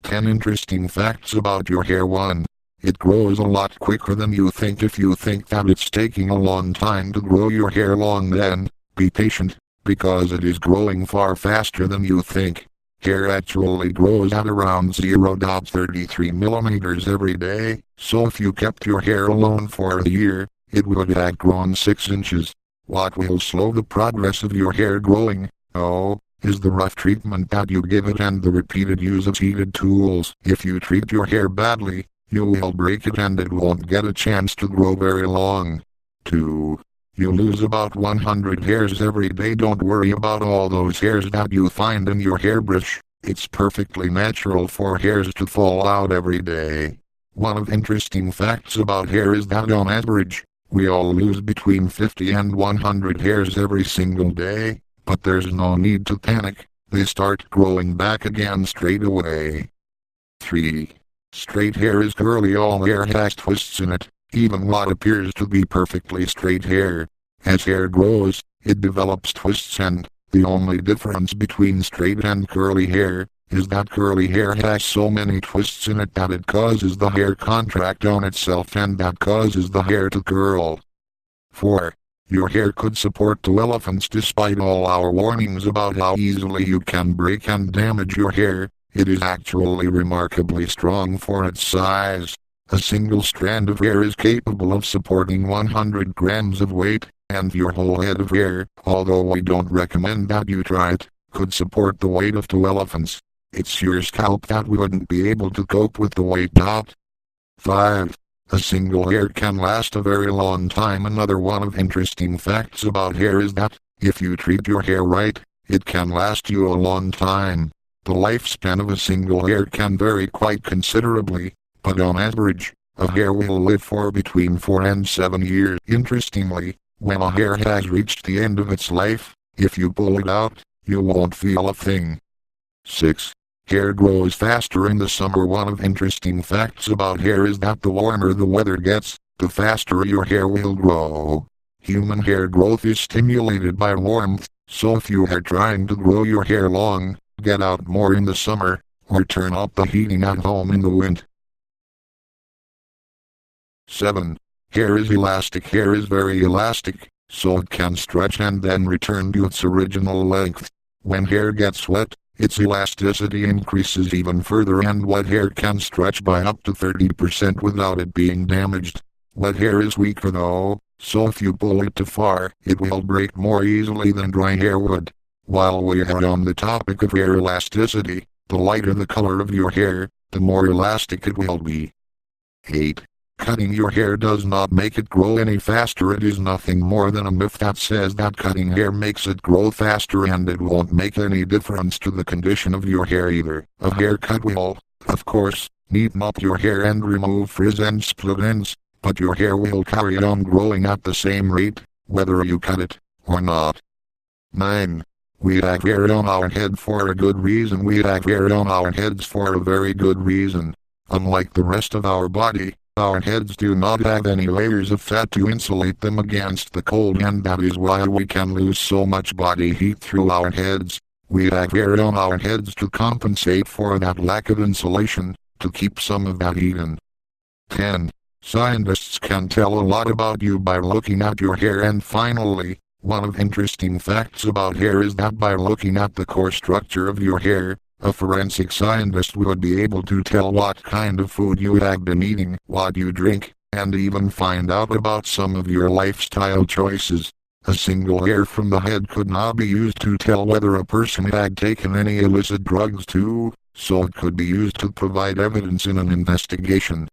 10 interesting facts about your hair. 1. It grows a lot quicker than you think. If you think that it's taking a long time to grow your hair long, then be patient, because it is growing far faster than you think. Hair actually grows at around 0.33 millimeters every day, so if you kept your hair alone for a year, it would have grown 6 inches. What will slow the progress of your hair growing? Oh, is the rough treatment that you give it and the repeated use of heated tools. If you treat your hair badly, you will break it and it won't get a chance to grow very long. 2. You lose about 100 hairs every day. Don't worry about all those hairs that you find in your hairbrush. It's perfectly natural for hairs to fall out every day. One of interesting facts about hair is that on average, we all lose between 50 and 100 hairs every single day. But there's no need to panic, they start growing back again straight away. 3. Straight hair is curly. All hair has twists in it, even what appears to be perfectly straight hair. As hair grows, it develops twists, and the only difference between straight and curly hair is that curly hair has so many twists in it that it causes the hair contract on itself, and that causes the hair to curl. 4. Your hair could support 2 elephants. Despite all our warnings about how easily you can break and damage your hair, it is actually remarkably strong for its size. A single strand of hair is capable of supporting 100 grams of weight, and your whole head of hair, although we don't recommend that you try it, could support the weight of 2 elephants. It's your scalp that wouldn't be able to cope with the weight. 5. A single hair can last a very long time. Another one of interesting facts about hair is that, if you treat your hair right, it can last you a long time. The lifespan of a single hair can vary quite considerably, but on average, a hair will live for between 4 and 7 years. Interestingly, when a hair has reached the end of its life, if you pull it out, you won't feel a thing. 6. Hair grows faster in the summer. One of interesting facts about hair is that the warmer the weather gets, the faster your hair will grow. Human hair growth is stimulated by warmth, so if you are trying to grow your hair long, get out more in the summer, or turn up the heating at home in the winter. 7. Hair is elastic. Hair is very elastic, so it can stretch and then return to its original length. When hair gets wet, its elasticity increases even further, and wet hair can stretch by up to 30% without it being damaged. Wet hair is weaker though, so if you pull it too far, it will break more easily than dry hair would. While we are on the topic of hair elasticity, the lighter the color of your hair, the more elastic it will be. 8. Cutting your hair does not make it grow any faster. It is nothing more than a myth that says that cutting hair makes it grow faster, and it won't make any difference to the condition of your hair either. A haircut will, of course, neaten up your hair and remove frizz and split ends, but your hair will carry on growing at the same rate, whether you cut it or not. 9. We have hair on our head for a good reason. We have hair on our heads for a very good reason. Unlike the rest of our body, our heads do not have any layers of fat to insulate them against the cold, and that is why we can lose so much body heat through our heads. We have hair on our heads to compensate for that lack of insulation, to keep some of that heat in. 10. Scientists can tell a lot about you by looking at your hair. And finally, one of interesting facts about hair is that by looking at the core structure of your hair, a forensic scientist would be able to tell what kind of food you have been eating, what you drink, and even find out about some of your lifestyle choices. A single hair from the head could now be used to tell whether a person had taken any illicit drugs too, so it could be used to provide evidence in an investigation.